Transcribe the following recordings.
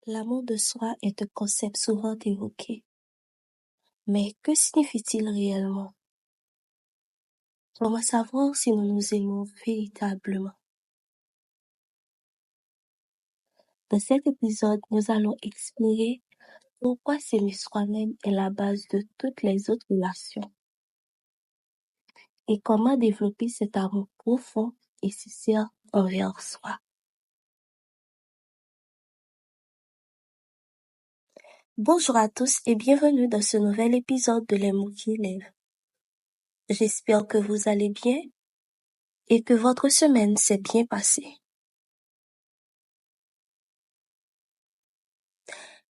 L'amour de soi est un concept souvent évoqué. Mais que signifie-t-il réellement? Comment savoir si nous nous aimons véritablement? Dans cet épisode, nous allons explorer pourquoi s'aimer soi-même est la base de toutes les autres relations et comment développer cet amour profond et sincère envers soi. Bonjour à tous et bienvenue dans ce nouvel épisode de Les mots qui élèvent. J'espère que vous allez bien et que votre semaine s'est bien passée.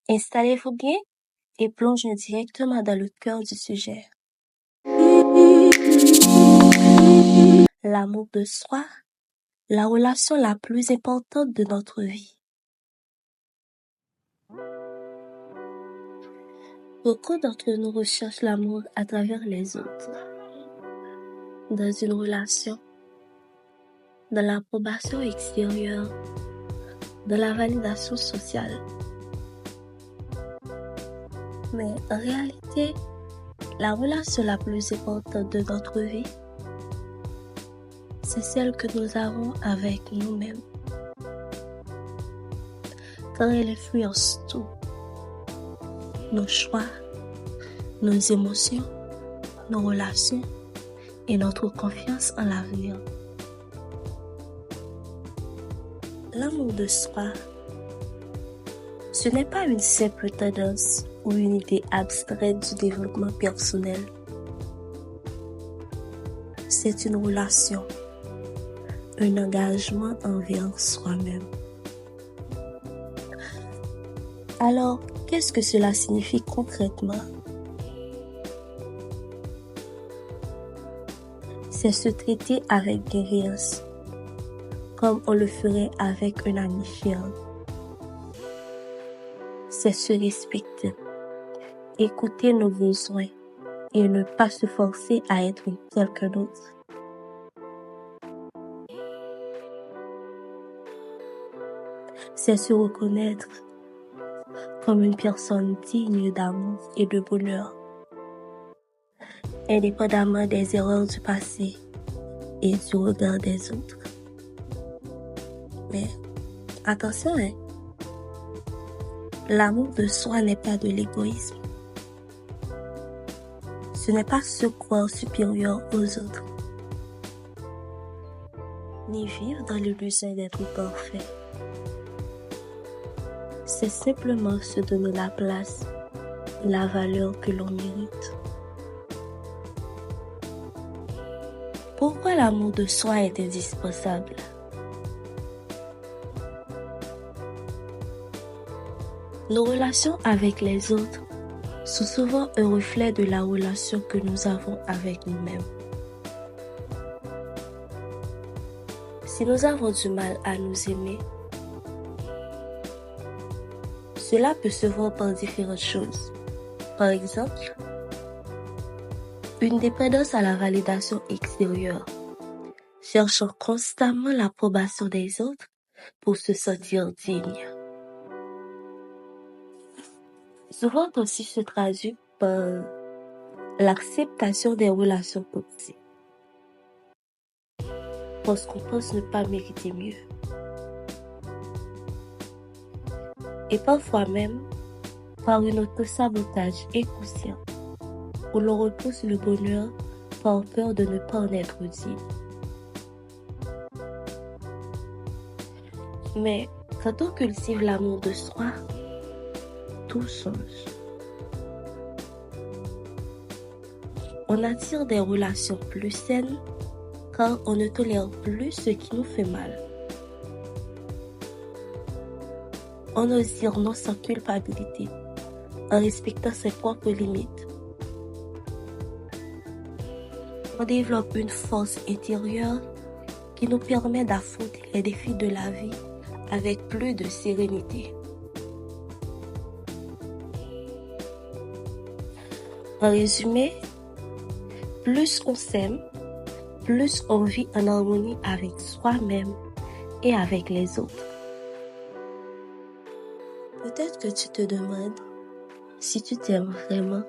Installez-vous bien et plongeons directement dans le cœur du sujet. L'amour de soi, la relation la plus importante de notre vie. Beaucoup d'entre nous recherchent l'amour à travers les autres. Dans une relation, dans l'approbation extérieure, dans la validation sociale. Mais en réalité, la relation la plus importante de notre vie, c'est celle que nous avons avec nous-mêmes. Car elle influence tout. Nos choix, nos émotions, nos relations et notre confiance en l'avenir. L'amour de soi, ce n'est pas une simple tendance ou une idée abstraite du développement personnel. C'est une relation, un engagement envers soi-même. Alors, qu'est-ce que cela signifie concrètement? C'est se traiter avec bienveillance, comme on le ferait avec un ami cher. C'est se respecter, écouter nos besoins et ne pas se forcer à être quelqu'un d'autre. C'est se reconnaître comme une personne digne d'amour et de bonheur, indépendamment des erreurs du passé et du regard des autres. Mais attention, l'amour de soi n'est pas de l'égoïsme. Ce n'est pas se croire supérieur aux autres, ni vivre dans l'illusion d'être parfait. C'est simplement se donner la place et la valeur que l'on mérite. Pourquoi l'amour de soi est indispensable? Nos relations avec les autres sont souvent un reflet de la relation que nous avons avec nous-mêmes. Si nous avons du mal à nous aimer, cela peut se voir par différentes choses. Par exemple, une dépendance à la validation extérieure, cherchant constamment l'approbation des autres pour se sentir digne. Souvent aussi se traduit par l'acceptation des relations toxiques, parce qu'on pense ne pas mériter mieux. Et parfois même par un auto-sabotage inconscient, où l'on repousse le bonheur par peur de ne pas en être digne. Mais quand on cultive l'amour de soi, tout change. On attire des relations plus saines car on ne tolère plus ce qui nous fait mal. On ose dire non sans culpabilité, en respectant ses propres limites. On développe une force intérieure qui nous permet d'affronter les défis de la vie avec plus de sérénité. En résumé, plus on s'aime, plus on vit en harmonie avec soi-même et avec les autres. Peut-être que tu te demandes si tu t'aimes vraiment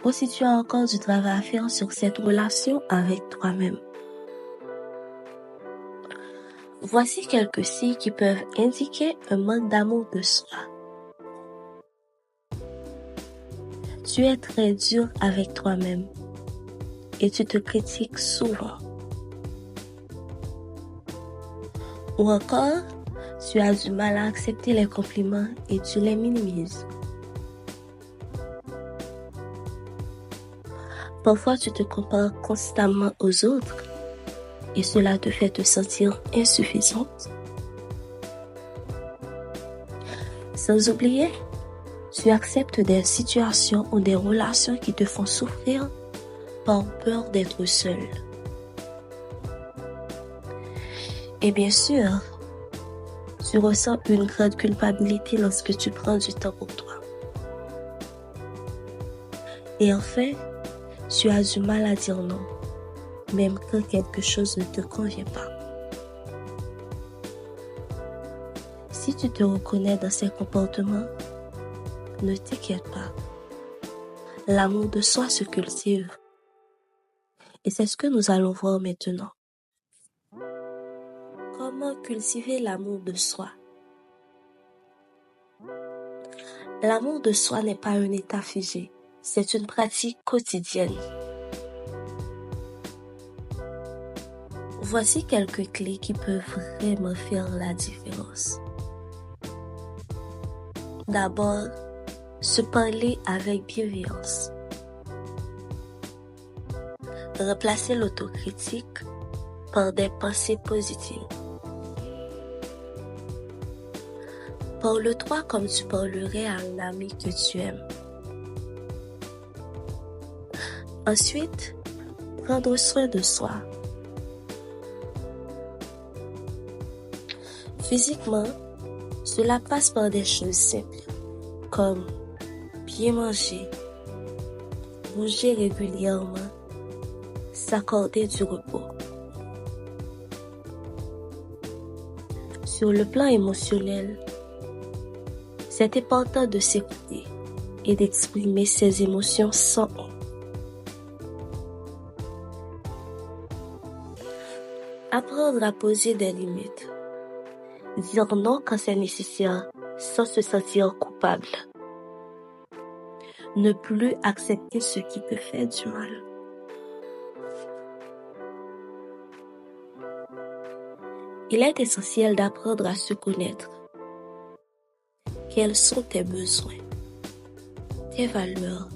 ou si tu as encore du travail à faire sur cette relation avec toi-même. Voici quelques signes qui peuvent indiquer un manque d'amour de soi. Tu es très dur avec toi-même et tu te critiques souvent. Ou encore, tu as du mal à accepter les compliments et tu les minimises. Parfois, tu te compares constamment aux autres et cela te fait te sentir insuffisante. Sans oublier, tu acceptes des situations ou des relations qui te font souffrir par peur d'être seule. Et bien sûr, tu ressens une grande culpabilité lorsque tu prends du temps pour toi. Et enfin, tu as du mal à dire non, même quand quelque chose ne te convient pas. Si tu te reconnais dans ces comportements, ne t'inquiète pas. L'amour de soi se cultive. Et c'est ce que nous allons voir maintenant. Comment cultiver l'amour de soi? L'amour de soi n'est pas un état figé, c'est une pratique quotidienne. Voici quelques clés qui peuvent vraiment faire la différence. D'abord, se parler avec bienveillance. Remplacer l'autocritique par des pensées positives. Parle-toi comme tu parlerais à un ami que tu aimes. Ensuite, prendre soin de soi. Physiquement, cela passe par des choses simples, comme bien manger, bouger régulièrement, s'accorder du repos. Sur le plan émotionnel, c'est important de s'écouter et d'exprimer ses émotions sans honte. Apprendre à poser des limites. Dire non quand c'est nécessaire sans se sentir coupable. Ne plus accepter ce qui te fait du mal. Il est essentiel d'apprendre à se connaître. Quels sont tes besoins, tes valeurs,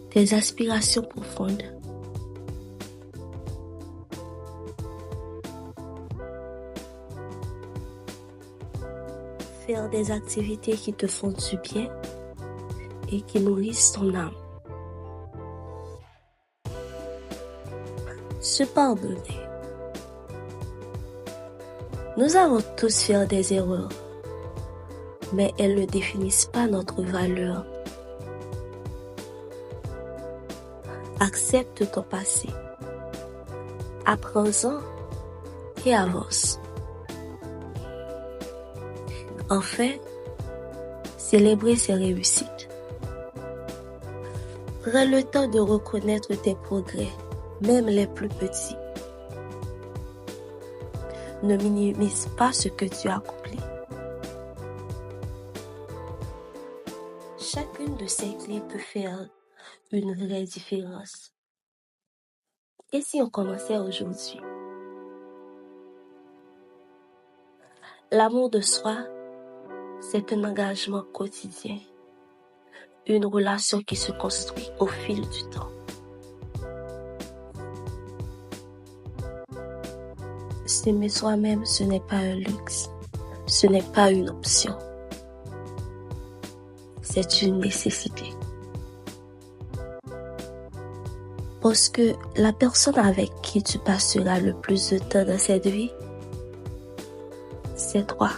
tes aspirations profondes? Faire des activités qui te font du bien et qui nourrissent ton âme. Se pardonner. Nous avons tous fait des erreurs, mais elles ne définissent pas notre valeur. Accepte ton passé. Apprends-en et avance. Enfin, célébrer ses réussites. Prends le temps de reconnaître tes progrès, même les plus petits. Ne minimise pas ce que tu as accompli. Chacune de ces clés peut faire une vraie différence. Et si on commençait aujourd'hui? L'amour de soi, c'est un engagement quotidien, une relation qui se construit au fil du temps. S'aimer soi-même, ce n'est pas un luxe, ce n'est pas une option, c'est une nécessité. Parce que la personne avec qui tu passeras le plus de temps dans cette vie, c'est toi.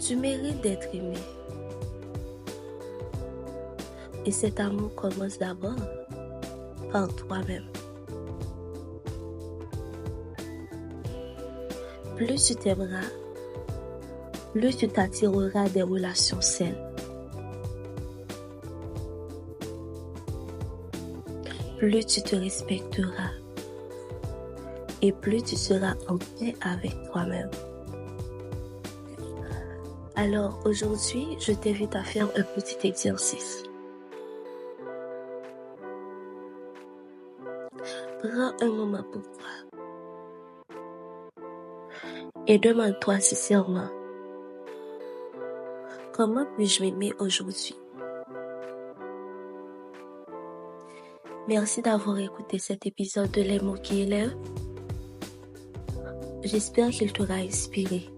Tu mérites d'être aimé. Et cet amour commence d'abord par toi-même. plus tu t'aimeras, plus tu t'attireras des relations saines. Plus tu te respecteras et plus tu seras en paix avec toi-même. Alors aujourd'hui, je t'invite à faire un petit exercice. Prends un moment pour toi et demande-toi sincèrement, comment puis-je m'aimer aujourd'hui? Merci d'avoir écouté cet épisode de Les mots qui élèvent. J'espère qu'il t'aura inspiré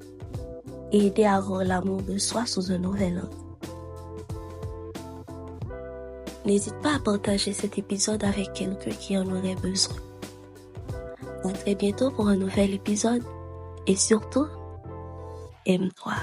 et aidé à avoir l'amour de soi sous un nouvel angle. N'hésite pas à partager cet épisode avec quelqu'un qui en aurait besoin. À très bientôt pour un nouvel épisode et surtout, aime-toi.